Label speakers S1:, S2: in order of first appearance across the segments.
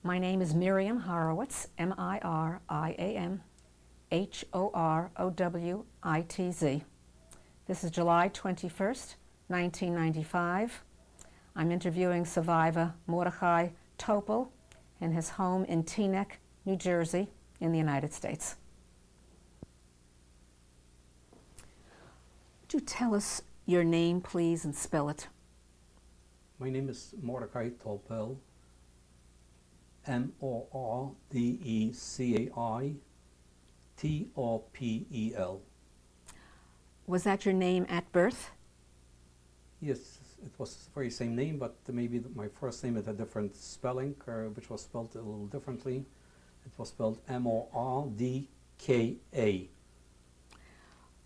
S1: My name is Miriam Horowitz, Miriam Horowitz. This is July 21st, 1995. I'm interviewing survivor Mordecai Topel in his home in Teaneck, New Jersey, in the United States. Would you tell us your name, please, and spell it?
S2: My name is Mordecai Topel, Mordecai Topel.
S1: Was that your name at birth?
S2: Yes, it was the very same name, but maybe my first name had a different spelling, which was spelled a little differently. It was spelled Mordka.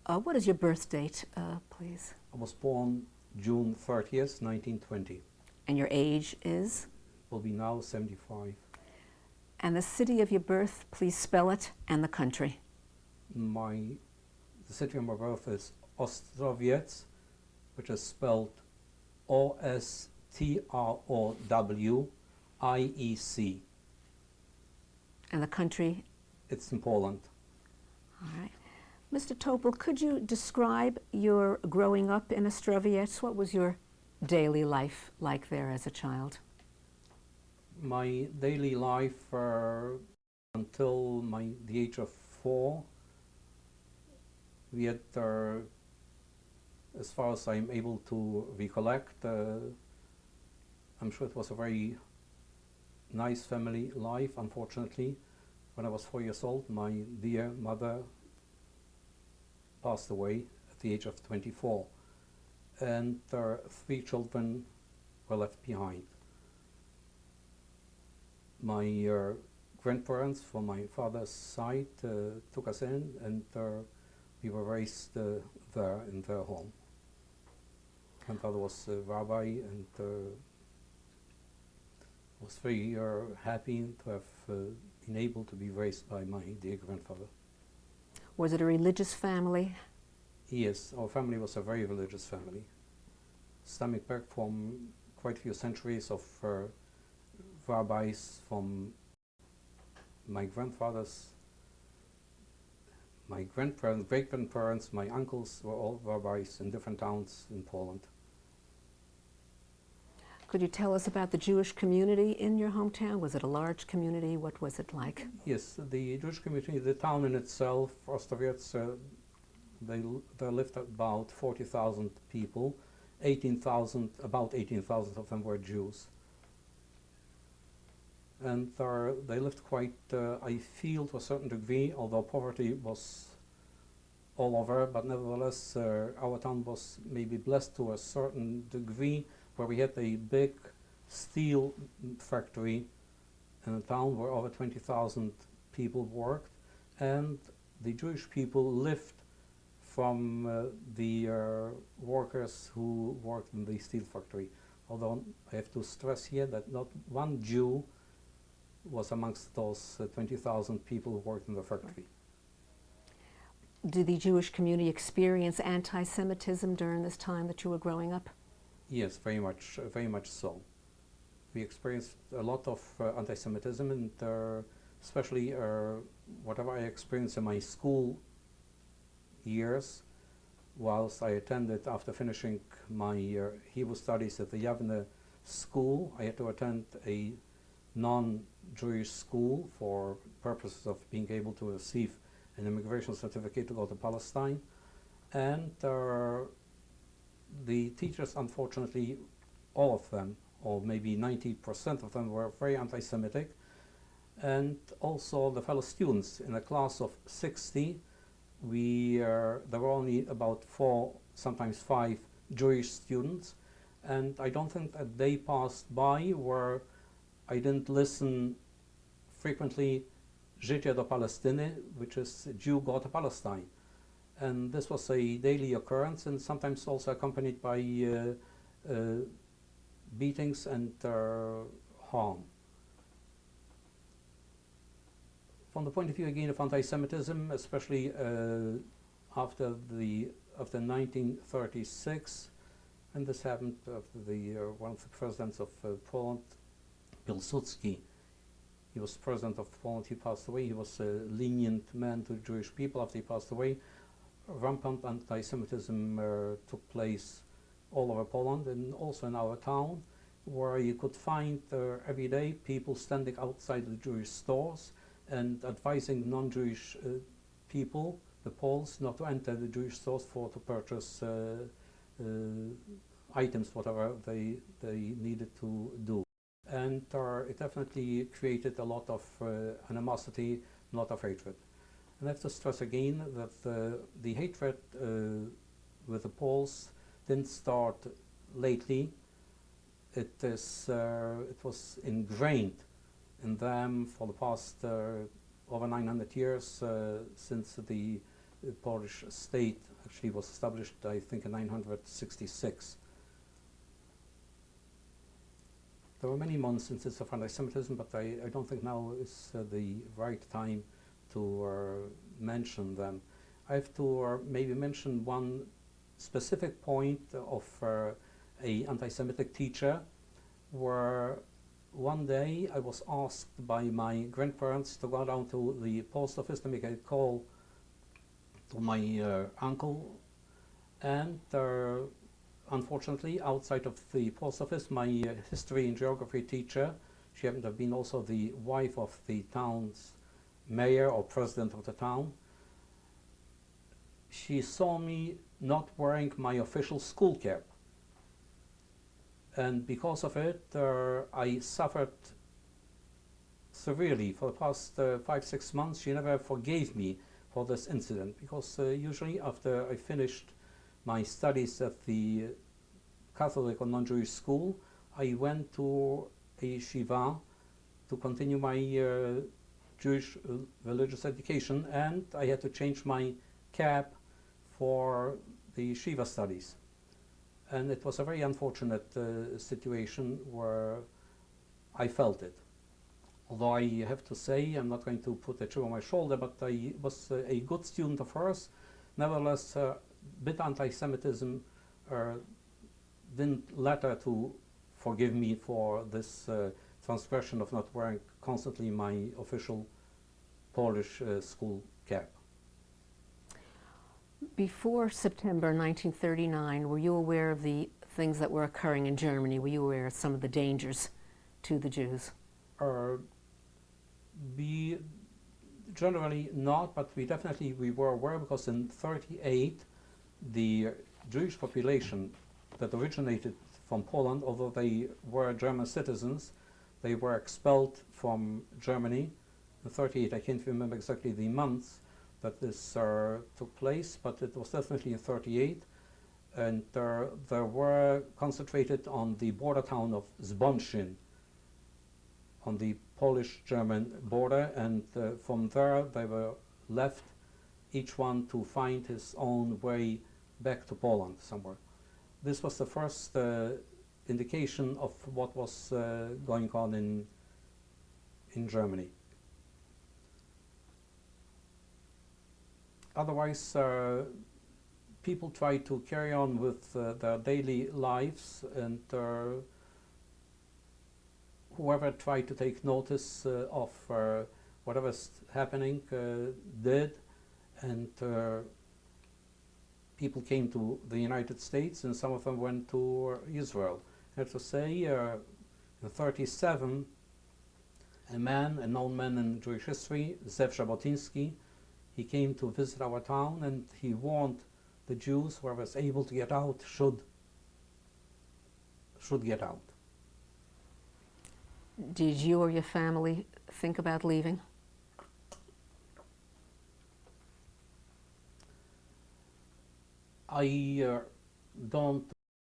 S1: What is your birth date, please?
S2: I was born June 30th, 1920.
S1: And your age is?
S2: Will be now 75.
S1: And the city of your birth, please spell it, and the country.
S2: The city of my birth is Ostrowiec, which is spelled Ostrowiec.
S1: And the country?
S2: It's in Poland.
S1: All right. Mr. Topel, could you describe your growing up in Ostrowiec? What was your daily life like there as a child?
S2: My daily life until the age of 4, we had, as far as I'm able to recollect, I'm sure it was a very nice family life. Unfortunately, when I was 4 years old, my dear mother passed away at the age of 24, and 3 children were left behind. My grandparents from my father's side took us in, and we were raised there in their home. Grandfather was a rabbi, and was very happy to have been able to be raised by my dear grandfather.
S1: Was it a religious family?
S2: Yes, our family was a very religious family, stemming back from quite a few centuries of rabbis from my grandfathers, my grandparents, great-grandparents, my uncles were all rabbis in different towns in Poland.
S1: Could you tell us about the Jewish community in your hometown? Was it a large community? What was it like?
S2: Yes, the Jewish community, the town in itself, Ostrowiec, there lived about 40,000 people. About 18,000 of them were Jews. And they lived quite, I feel, to a certain degree, although poverty was all over, but nevertheless our town was maybe blessed to a certain degree, where we had a big steel factory in a town where over 20,000 people worked, and the Jewish people lived from the workers who worked in the steel factory. Although I have to stress here that not one Jew was amongst those 20,000 people who worked in the factory.
S1: Did the Jewish community experience anti-Semitism during this time that you were growing up?
S2: Yes, very much so. We experienced a lot of anti-Semitism, and especially whatever I experienced in my school years, whilst I attended, after finishing my Hebrew studies at the Yavne school, I had to attend a non-Jewish school for purposes of being able to receive an immigration certificate to go to Palestine. And the teachers, unfortunately, all of them, or maybe 90% of them, were very anti-Semitic. And also the fellow students. In a class of 60, there were only about 4, sometimes 5 Jewish students. And I don't think a day passed by where I didn't listen frequently, Życie do Palestyny, which is Jew go to Palestine. And this was a daily occurrence, and sometimes also accompanied by beatings and harm. From the point of view again of anti-Semitism, especially after 1936, and this happened after one of the presidents of Poland, Pilsudski, He was president of Poland. He passed away. He was a lenient man to Jewish people. After he passed away, rampant anti-Semitism took place all over Poland and also in our town, where you could find every day people standing outside the Jewish stores and advising non-Jewish people, the Poles, not to enter the Jewish stores to purchase items, whatever they needed to do. And it definitely created a lot of animosity, a lot of hatred. And I have to stress again that the hatred with the Poles didn't start lately. It was ingrained in them for the past over 900 years since the Polish state actually was established, I think, in 966. There were many instances of anti-Semitism, but I don't think now is the right time to mention them. I have to maybe mention one specific point of a anti-Semitic teacher, where one day I was asked by my grandparents to go down to the post office to make a call to my uncle, and unfortunately outside of the post office, my history and geography teacher, she happened to have been also the wife of the town's mayor or president of the town, she saw me not wearing my official school cap. And because of it, I suffered severely for the past 5-6 months. She never forgave me for this incident, because usually after I finished my studies at the Catholic or non-Jewish school, I went to a yeshiva to continue my Jewish religious education, and I had to change my cap for the yeshiva studies. And it was a very unfortunate situation where I felt it. Although I have to say, I'm not going to put a chip on my shoulder, but I was a good student of hers. Nevertheless, bit anti-Semitism didn't let her to forgive me for this transgression of not wearing constantly my official Polish school cap.
S1: Before September 1939, were you aware of the things that were occurring in Germany? Were you aware of some of the dangers to the Jews?
S2: Generally not, but we were aware, because in 1938 the Jewish population that originated from Poland, although they were German citizens, they were expelled from Germany in 1938. I can't remember exactly the months that this took place, but it was definitely in 1938, and they were concentrated on the border town of Zbonczyn, on the Polish-German border, and from there they were left, each one to find his own way back to Poland somewhere. This was the first indication of what was going on in Germany. Otherwise, people try to carry on with their daily lives, and whoever tried to take notice of whatever's happening did, and people came to the United States, and some of them went to Israel. I have to say, in 1937, a known man in Jewish history, Zev Jabotinsky, he came to visit our town, and he warned the Jews, whoever was able to get out should get out.
S1: Did you or your family think about leaving?
S2: I don't